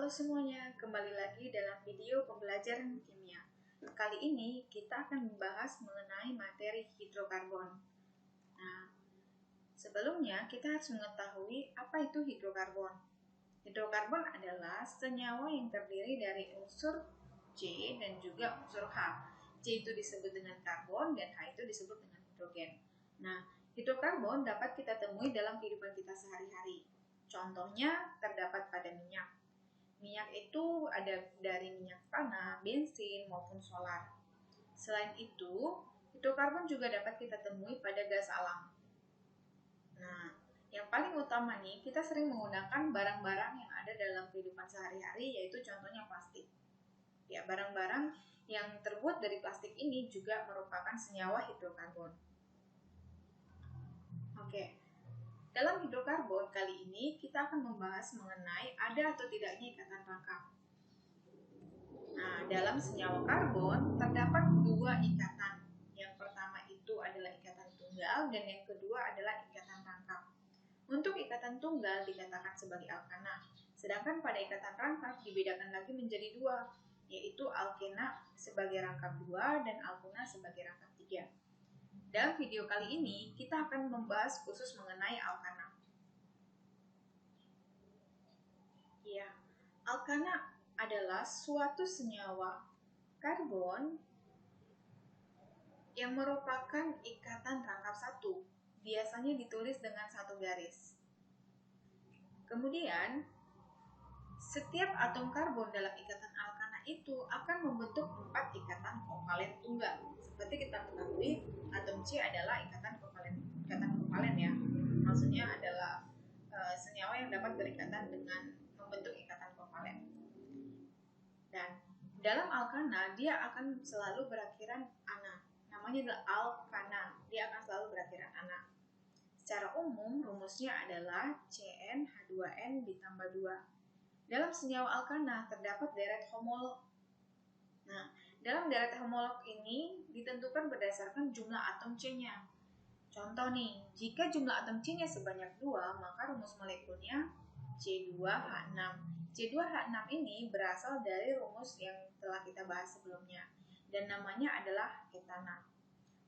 Halo semuanya, kembali lagi dalam video pembelajaran kimia. Kali ini kita akan membahas mengenai materi hidrokarbon. Nah, sebelumnya kita harus mengetahui apa itu hidrokarbon. Hidrokarbon adalah senyawa yang terdiri dari unsur C dan juga unsur H. C itu disebut dengan karbon dan H itu disebut dengan hidrogen. Nah, hidrokarbon dapat kita temui dalam kehidupan kita sehari-hari. Contohnya terdapat pada minyak. Minyak itu ada dari minyak tanah, bensin, maupun solar. Selain itu, hidrokarbon juga dapat kita temui pada gas alam. Nah, yang paling utama nih, kita sering menggunakan barang-barang yang ada dalam kehidupan sehari-hari, yaitu contohnya plastik. Ya, barang-barang yang terbuat dari plastik ini juga merupakan senyawa hidrokarbon. Oke. Dalam hidrokarbon kali ini kita akan membahas mengenai ada atau tidaknya ikatan rangkap. Nah, dalam senyawa karbon terdapat dua ikatan. Yang pertama itu adalah ikatan tunggal dan yang kedua adalah ikatan rangkap. Untuk ikatan tunggal dikatakan sebagai alkana, sedangkan pada ikatan rangkap dibedakan lagi menjadi dua, yaitu alkena sebagai rangkap 2 dan alkena sebagai rangkap 3. Dalam video kali ini, kita akan membahas khusus mengenai alkana. Ya, alkana adalah suatu senyawa karbon yang merupakan ikatan rangkap satu. Biasanya ditulis dengan satu garis. Kemudian, setiap atom karbon dalam ikatan alkana itu akan membentuk 4 ikatan kovalen tunggal. Seperti kita ketahui, atom C adalah ikatan kovalen ya. Maksudnya adalah senyawa yang dapat berikatan dengan membentuk ikatan kovalen. Dan dalam alkana dia akan selalu berakhiran ana. Namanya adalah alkana. Dia akan selalu berakhiran ana. Secara umum rumusnya adalah CnH2n ditambah 2. Dalam senyawa alkana terdapat deret homolog. Nah, dalam deret homolog ini ditentukan berdasarkan jumlah atom C-nya. Contoh nih, jika jumlah atom C-nya sebanyak 2, maka rumus molekulnya C2H6. C2H6 ini berasal dari rumus yang telah kita bahas sebelumnya, dan namanya adalah ketana.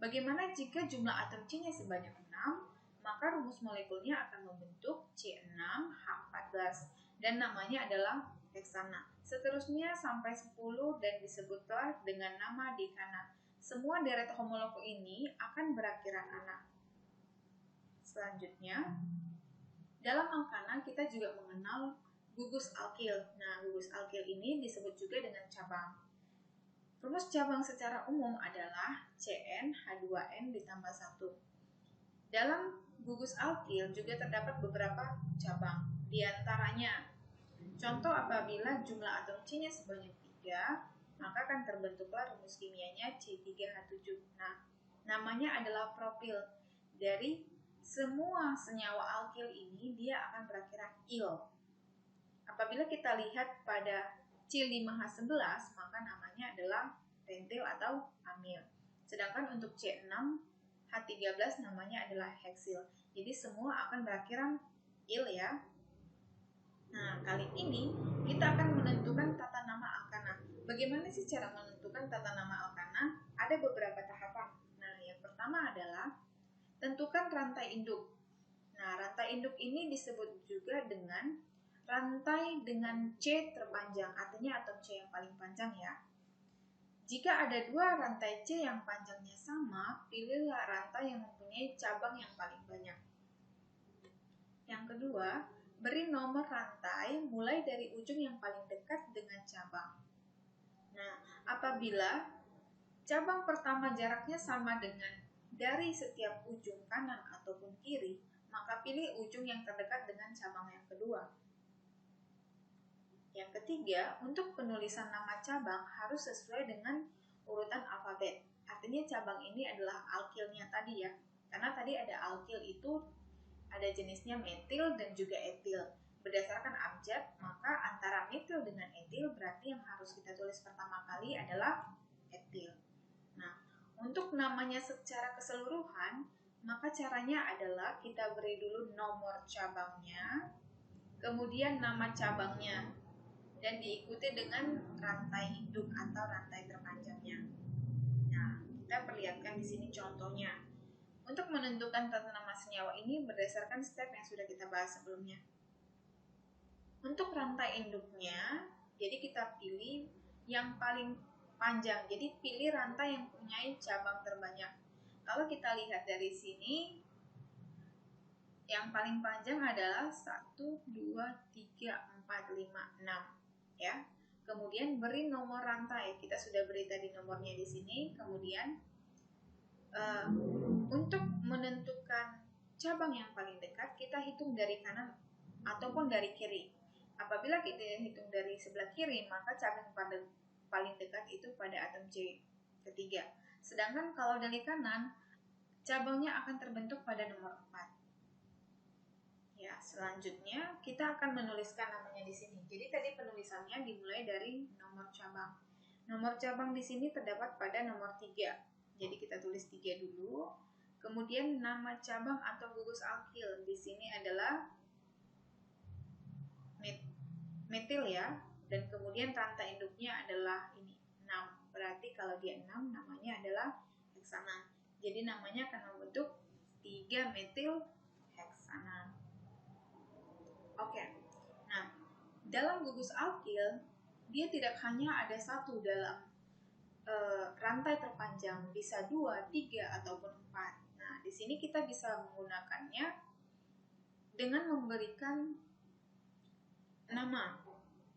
Bagaimana jika jumlah atom C-nya sebanyak 6, maka rumus molekulnya akan membentuk C6H14. Dan namanya adalah heksana. Seterusnya sampai 10 dan disebutlah dengan nama dekana. Semua deret homolog ini akan berakhiran ana. Selanjutnya, dalam alkana kita juga mengenal gugus alkil. Nah, gugus alkil ini disebut juga dengan cabang. Rumus cabang secara umum adalah CnH2n ditambah 1. Dalam gugus alkil juga terdapat beberapa cabang. Di antaranya, contoh apabila jumlah atom C-nya sebanyak 3, maka akan terbentuklah rumus kimianya C3H7. Nah, namanya adalah propil. Dari semua senyawa alkil ini, dia akan berakhiran il. Apabila kita lihat pada C5H11, maka namanya adalah pentil atau amil. Sedangkan untuk C6H13 namanya adalah heksil. Jadi semua akan berakhiran il ya. Nah, kali ini kita akan menentukan tata nama alkana. Bagaimana sih cara menentukan tata nama alkana? Ada beberapa tahapan. Nah, yang pertama adalah tentukan rantai induk. Nah, rantai induk ini disebut juga dengan rantai dengan C terpanjang, artinya atom C yang paling panjang ya. Jika ada dua rantai C yang panjangnya sama, pilihlah rantai yang mempunyai cabang yang paling banyak. Yang kedua, beri nomor rantai mulai dari ujung yang paling dekat dengan cabang. Nah, apabila cabang pertama jaraknya sama dengan dari setiap ujung kanan ataupun kiri, maka pilih ujung yang terdekat dengan cabang yang kedua. Yang ketiga, untuk penulisan nama cabang harus sesuai dengan urutan alfabet. Artinya cabang ini adalah alkilnya tadi ya. Karena tadi ada alkil itu ada jenisnya metil dan juga etil. Berdasarkan abjad, maka antara metil dengan etil berarti yang harus kita tulis pertama kali adalah etil. Nah, untuk namanya secara keseluruhan, maka caranya adalah kita beri dulu nomor cabangnya, kemudian nama cabangnya. dan diikuti dengan rantai induk atau rantai terpanjangnya. Nah, kita perlihatkan di sini contohnya. Untuk menentukan tata nama senyawa ini berdasarkan step yang sudah kita bahas sebelumnya. Untuk rantai induknya, jadi kita pilih yang paling panjang. Jadi pilih rantai yang punya cabang terbanyak. Kalau kita lihat dari sini, yang paling panjang adalah 1, 2, 3, 4, 5, 6. Ya. Kemudian beri nomor rantai. Kita sudah beri tadi nomornya di sini. Kemudian untuk menentukan cabang yang paling dekat, kita hitung dari kanan ataupun dari kiri. Apabila kita hitung dari sebelah kiri, maka cabang paling dekat itu pada atom C ketiga. Sedangkan kalau dari kanan, cabangnya akan terbentuk pada nomor 4. Ya, selanjutnya kita akan menuliskan namanya di sini. Jadi tadi penulisannya dimulai dari nomor cabang. Nomor cabang di sini terdapat pada nomor 3. Jadi kita tulis 3 dulu. Kemudian nama cabang atau gugus alkil di sini adalah metil ya. Dan kemudian rantai induknya adalah ini 6. Berarti kalau dia 6 namanya adalah heksana. Jadi namanya akan membentuk 3 metil heksana. Oke. Nah, dalam gugus alkil dia tidak hanya ada satu dalam rantai terpanjang, bisa 2, 3, ataupun 4. Nah, di sini kita bisa menggunakannya dengan memberikan nama.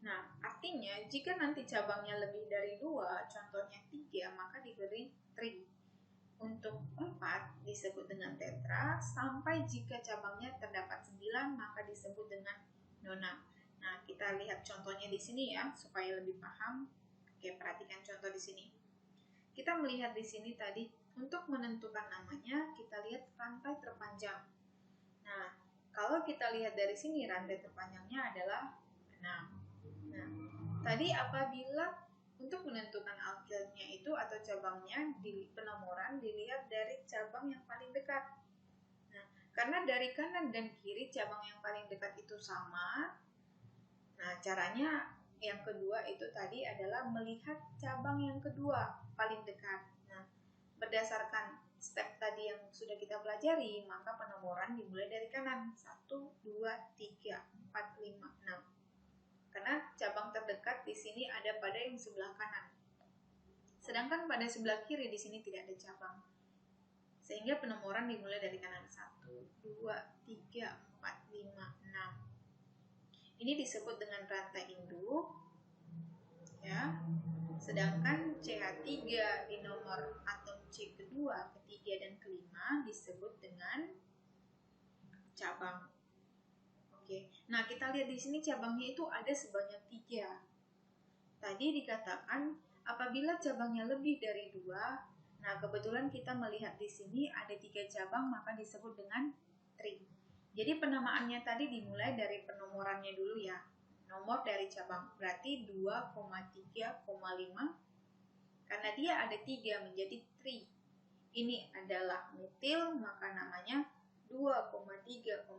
Nah, artinya jika nanti cabangnya lebih dari 2, contohnya 3, maka diberi tri. Untuk 4 disebut dengan tetra, sampai jika cabangnya terdapat 9, maka disebut dengan nona. Nah, kita lihat contohnya di sini ya, supaya lebih paham. Oke, perhatikan contoh di sini. Kita melihat di sini tadi, untuk menentukan namanya, kita lihat rantai terpanjang. Nah, kalau kita lihat dari sini, rantai terpanjangnya adalah 6. Nah, tadi apabila untuk menentukan alkilnya itu atau cabangnya di penomoran dilihat dari cabang yang paling dekat. Nah, karena dari kanan dan kiri cabang yang paling dekat itu sama. Nah, caranya yang kedua itu tadi adalah melihat cabang yang kedua paling dekat. Nah, berdasarkan step tadi yang sudah kita pelajari, maka penomoran dimulai dari kanan. 1, 2, 3, 4, 5, 6. Karena cabang terdekat di sini ada pada yang sebelah kanan. Sedangkan pada sebelah kiri di sini tidak ada cabang. Sehingga penomoran dimulai dari kanan. 1, 2, 3, 4, 5, 6. Ini disebut dengan rantai induk. Ya. Sedangkan CH3 di nomor atom C kedua, ketiga, dan kelima disebut dengan cabang. Oke. Nah, kita lihat di sini cabangnya itu ada sebanyak 3. Tadi dikatakan apabila cabangnya lebih dari 2, nah kebetulan kita melihat di sini ada 3 cabang, maka disebut dengan tri. Jadi penamaannya tadi dimulai dari penomorannya dulu ya. Nomor dari cabang berarti 2,3,5. Karena dia ada 3 menjadi tri. Ini adalah metil, maka namanya 2,3,5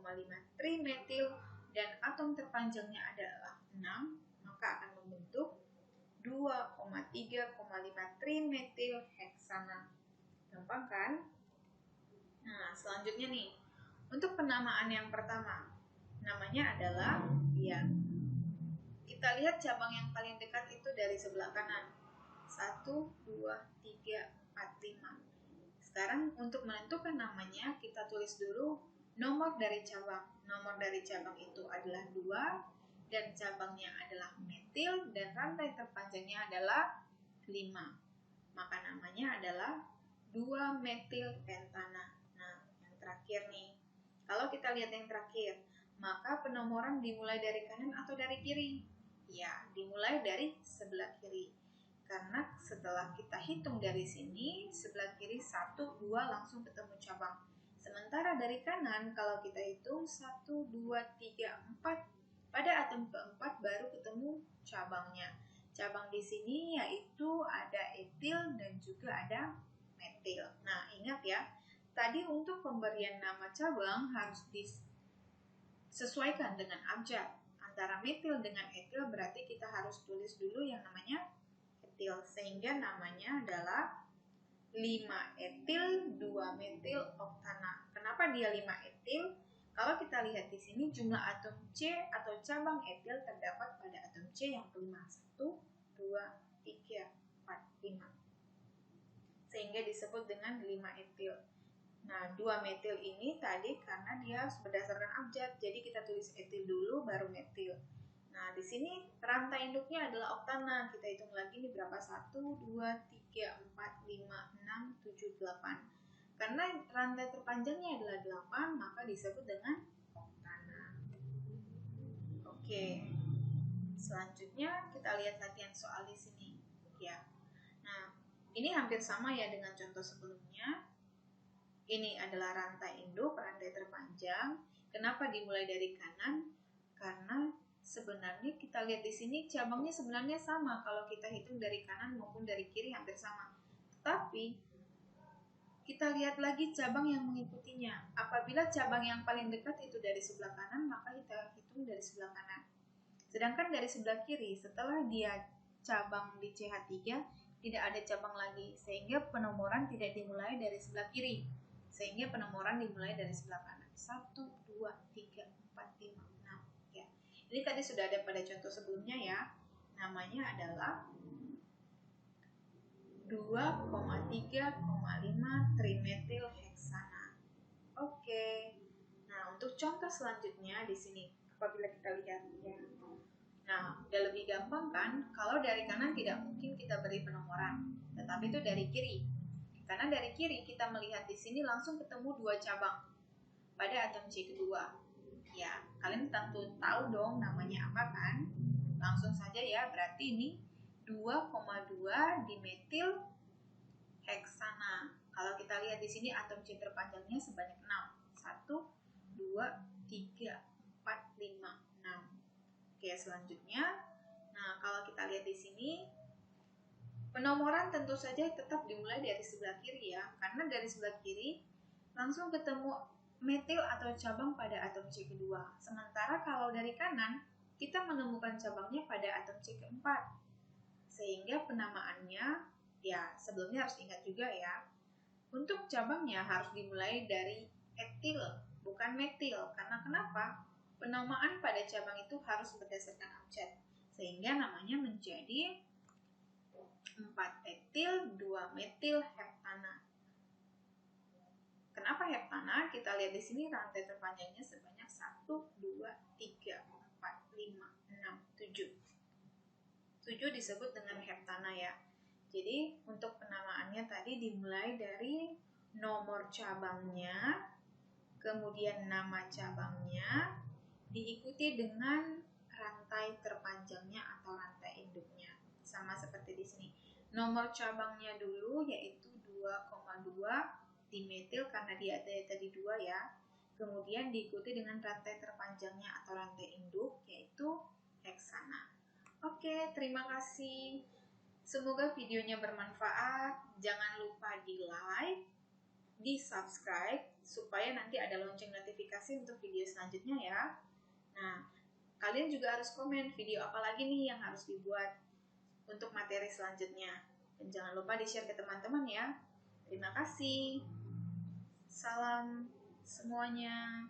trimetil, dan atom terpanjangnya adalah 6, maka akan membentuk 2,3,5 trimetil heksana. Gampang kan? Nah, selanjutnya nih. Untuk penamaan yang pertama, namanya adalah ya. Kita lihat cabang yang paling dekat itu dari sebelah kanan. 1, 2, 3, 4, 5. Sekarang untuk menentukan namanya, kita tulis dulu nomor dari cabang. Nomor dari cabang itu adalah 2, dan cabangnya adalah metil, dan rantai terpanjangnya adalah 5. Maka namanya adalah 2-metil pentana. Nah, yang terakhir nih. Kalau kita lihat yang terakhir, maka penomoran dimulai dari kanan atau dari kiri? Ya, dimulai dari sebelah kiri. Karena setelah kita hitung dari sini, sebelah kiri 1, 2 langsung ketemu cabang. Sementara dari kanan, kalau kita hitung 1, 2, 3, 4, pada atom keempat baru ketemu cabangnya. Cabang di sini yaitu ada etil dan juga ada metil. Nah, ingat ya, tadi untuk pemberian nama cabang harus disesuaikan dengan abjad antara metil dengan etil berarti kita harus tulis dulu yang namanya etil, sehingga namanya adalah 5 etil 2 metil oktana. Kenapa dia 5 etil? Kalau kita lihat di sini jumlah atom C atau cabang etil terdapat pada atom C yang kelima. 1, 2, 3, 4, 5. Sehingga disebut dengan 5 etil. Nah, 2 metil ini tadi karena dia berdasarkan abjad, jadi kita tulis etil dulu baru metil. Nah, di sini rantai induknya adalah oktana. Kita hitung lagi nih berapa? 1, 2, 3, 4, 5, 6, 7, 8. Karena rantai terpanjangnya adalah 8, maka disebut dengan oktana. Oke. Selanjutnya kita lihat latihan soal di sini, ya. Nah, ini hampir sama ya dengan contoh sebelumnya. Ini adalah rantai induk, rantai terpanjang. Kenapa dimulai dari kanan? Karena sebenarnya kita lihat di sini cabangnya sebenarnya sama. Kalau kita hitung dari kanan maupun dari kiri hampir sama. Tapi kita lihat lagi cabang yang mengikutinya. Apabila cabang yang paling dekat itu dari sebelah kanan, maka kita hitung dari sebelah kanan. Sedangkan dari sebelah kiri, setelah dia cabang di CH3, tidak ada cabang lagi, sehingga penomoran tidak dimulai dari sebelah kiri. Sehingga penomoran dimulai dari sebelah kanan. 1, 2, 3, 4, 5, 6. Ya. Ini tadi sudah ada pada contoh sebelumnya ya. Namanya adalah 2,3,5 trimetil heksana. Oke. Nah, untuk contoh selanjutnya di sini apabila kita lihat ya. Nah, udah lebih gampang kan? Kalau dari kanan tidak mungkin kita beri penomoran, tetapi itu dari kiri. Karena dari kiri kita melihat di sini langsung ketemu 2 cabang pada atom C kedua. Ya, kalian tentu tahu dong namanya apa kan? Langsung saja ya, berarti ini 2,2 dimetil heksana. Kalau kita lihat di sini atom C terpanjangnya sebanyak 6. 1, 2, 3, 4, 5, 6. Oke, selanjutnya. Nah, kalau kita lihat di sini penomoran tentu saja tetap dimulai dari sebelah kiri ya. Karena dari sebelah kiri langsung ketemu metil atau cabang pada atom C kedua. Sementara kalau dari kanan kita menemukan cabangnya pada atom C keempat. Sehingga penamaannya ya sebelumnya harus ingat juga ya. Untuk cabangnya harus dimulai dari etil, bukan metil. Karena kenapa? Penamaan pada cabang itu harus berdasarkan abjad. Sehingga namanya menjadi 4 etil 2 metil heptana. Kenapa heptana? Kita lihat di sini rantai terpanjangnya sebanyak 1, 2, 3, 4, 5, 6, 7. 7 disebut dengan heptana ya. Jadi untuk penamaannya tadi dimulai dari nomor cabangnya, kemudian nama cabangnya, diikuti dengan rantai terpanjangnya atau rantai induknya. Sama seperti di sini. Nomor cabangnya dulu yaitu 2,2 dimetil karena dia ada tadi 2 ya. Kemudian diikuti dengan rantai terpanjangnya atau rantai induk yaitu heksana. Oke, terima kasih. Semoga videonya bermanfaat. Jangan lupa di like, di subscribe, supaya nanti ada lonceng notifikasi untuk video selanjutnya ya. Nah, kalian juga harus komen video apa lagi nih yang harus dibuat untuk materi selanjutnya. Dan jangan lupa di-share ke teman-teman ya. Terima kasih. Salam semuanya.